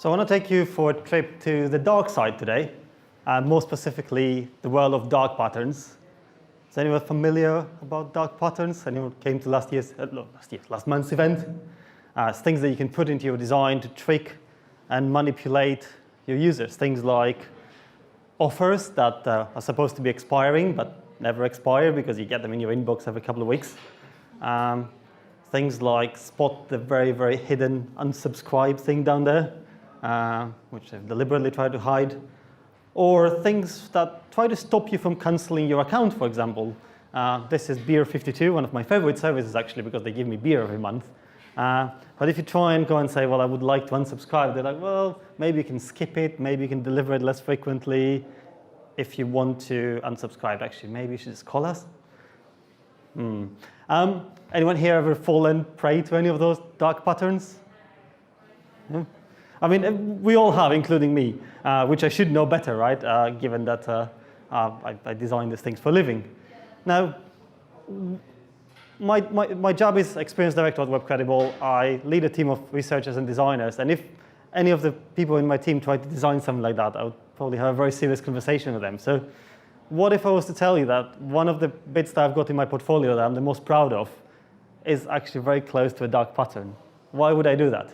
So I want to take you for a trip to the dark side today, more specifically the world of dark patterns. Is anyone familiar about dark patterns? Anyone came to last month's event? It's things that you can put into your design to trick and manipulate your users. Things like offers that are supposed to be expiring but never expire because you get them in your inbox every couple of weeks. Things like spot the very, very hidden unsubscribe thing down there, which they've deliberately tried to hide. Or things that try to stop you from canceling your account, for example. This is Beer52, one of my favorite services actually, because they give me beer every month. But if you try and go and say, well, I would like to unsubscribe, they're like, well, maybe you can skip it, maybe you can deliver it less frequently. If you want to unsubscribe, actually, maybe you should just call us. Anyone here ever fallen prey to any of those dark patterns? Yeah. I mean, we all have, including me, which I should know better, right? Given that I design these things for a living. Now, my job is Experience Director at WebCredible. I lead a team of researchers and designers. And if any of the people in my team try to design something like that, I would probably have a very serious conversation with them. So what if I was to tell you that one of the bits that I've got in my portfolio that I'm the most proud of is actually very close to a dark pattern? Why would I do that?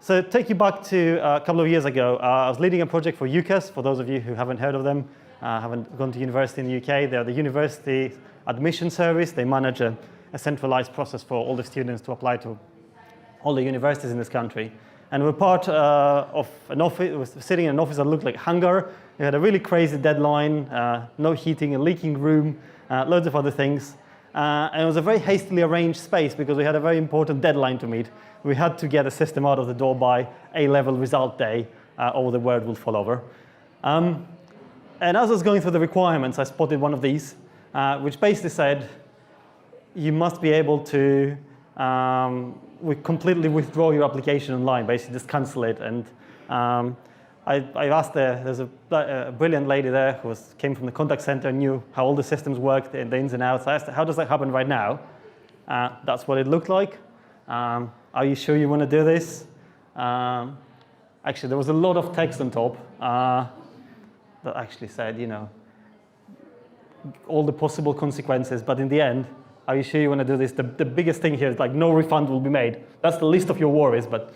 So take you back to a couple of years ago. I was leading a project for UCAS, for those of you who haven't heard of them, haven't gone to university in the UK. They're the university admission service. They manage a centralized process for all the students to apply to all the universities in this country. And we're part of an office, we were sitting in an office that looked like a hangar. We had a really crazy deadline, no heating, a leaking room, loads of other things. And it was a very hastily arranged space because we had a very important deadline to meet. We had to get a system out of the door by A-level result day, or the world will fall over. And as I was going through the requirements, I spotted one of these, which basically said, you must be able to completely withdraw your application online, basically just cancel it. And I asked there's a brilliant lady there who came from the contact center, knew how all the systems worked, the ins and outs. I asked her, how does that happen right now? That's what it looked like. Are you sure you want to do this? Actually, there was a lot of text on top that actually said, you know, all the possible consequences, but in the end, are you sure you want to do this? The biggest thing here is like no refund will be made. That's the least of your worries, but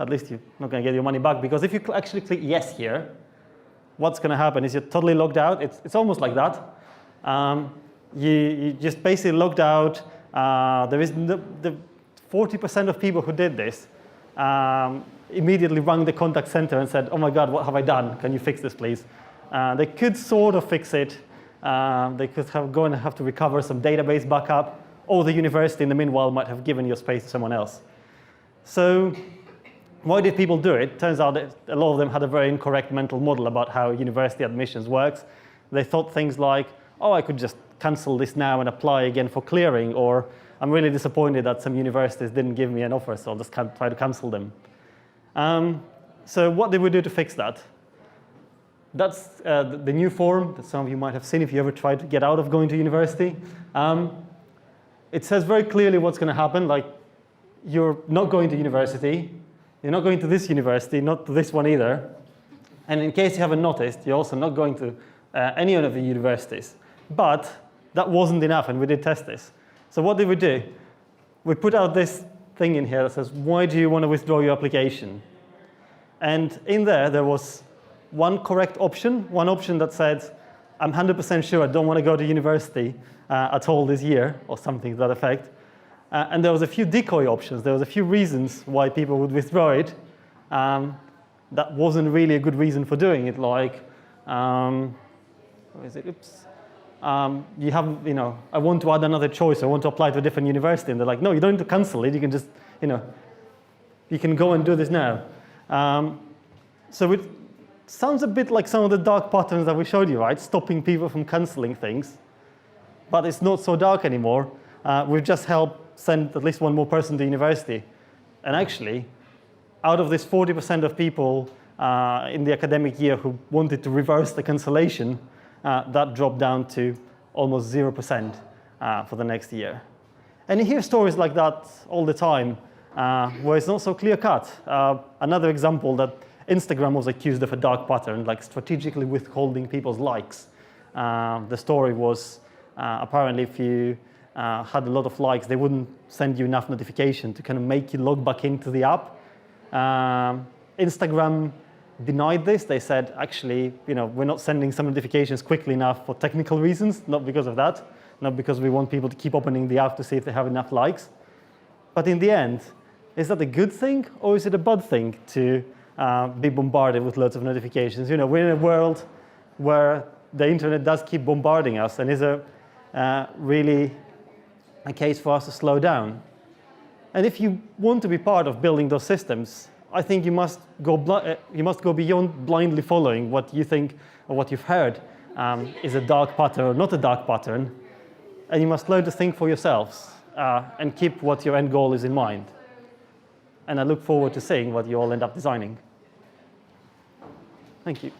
at least you're not going to get your money back, because if you actually click yes here, what's going to happen is you're totally logged out. It's almost like that. You just basically logged out. There is the 40% of people who did this immediately rang the contact center and said, oh my God, what have I done? Can you fix this, please? They could sort of fix it. They could go and have to recover some database backup, or the university in the meanwhile might have given your space to someone else. So why did people do it? Turns out that a lot of them had a very incorrect mental model about how university admissions works. They thought things like, oh, I could just cancel this now and apply again for clearing, or I'm really disappointed that some universities didn't give me an offer, so I'll just try to cancel them. So what did we do to fix that? That's the new form that some of you might have seen if you ever tried to get out of going to university. It says very clearly what's going to happen, like you're not going to university, you're not going to this university, not to this one either. And in case you haven't noticed, you're also not going to any of the universities. But that wasn't enough, and we did test this. So what did we do? We put out this thing in here that says, why do you want to withdraw your application? And in there was one correct option, one option that said, I'm 100% sure I don't want to go to university at all this year, or something to that effect. And there was a few decoy options. There was a few reasons why people would withdraw it. That wasn't really a good reason for doing it. Like, where is it? Oops. You have, you know, I want to add another choice. I want to apply to a different university. And they're like, no, you don't need to cancel it. You can just, you know, you can go and do this now. So it sounds a bit like some of the dark patterns that we showed you, right? Stopping people from canceling things. But it's not so dark anymore. We've just helped send at least one more person to university. And actually, out of this 40% of people in the academic year who wanted to reverse the cancellation, that dropped down to almost 0% for the next year. And you hear stories like that all the time, where it's not so clear-cut. Another example that Instagram was accused of a dark pattern, like strategically withholding people's likes. The story was apparently if you had a lot of likes, they wouldn't send you enough notification to kind of make you log back into the app. Instagram denied this. They said, actually, we're not sending some notifications quickly enough for technical reasons, not because of that, not because we want people to keep opening the app to see if they have enough likes. But in the end, is that a good thing or is it a bad thing to be bombarded with lots of notifications? We're in a world where the internet does keep bombarding us, and is a really a case for us to slow down. And if you want to be part of building those systems, I think you must go beyond blindly following what you think or what you've heard is a dark pattern or not a dark pattern, and you must learn to think for yourselves and keep what your end goal is in mind. And I look forward to seeing what you all end up designing. Thank you.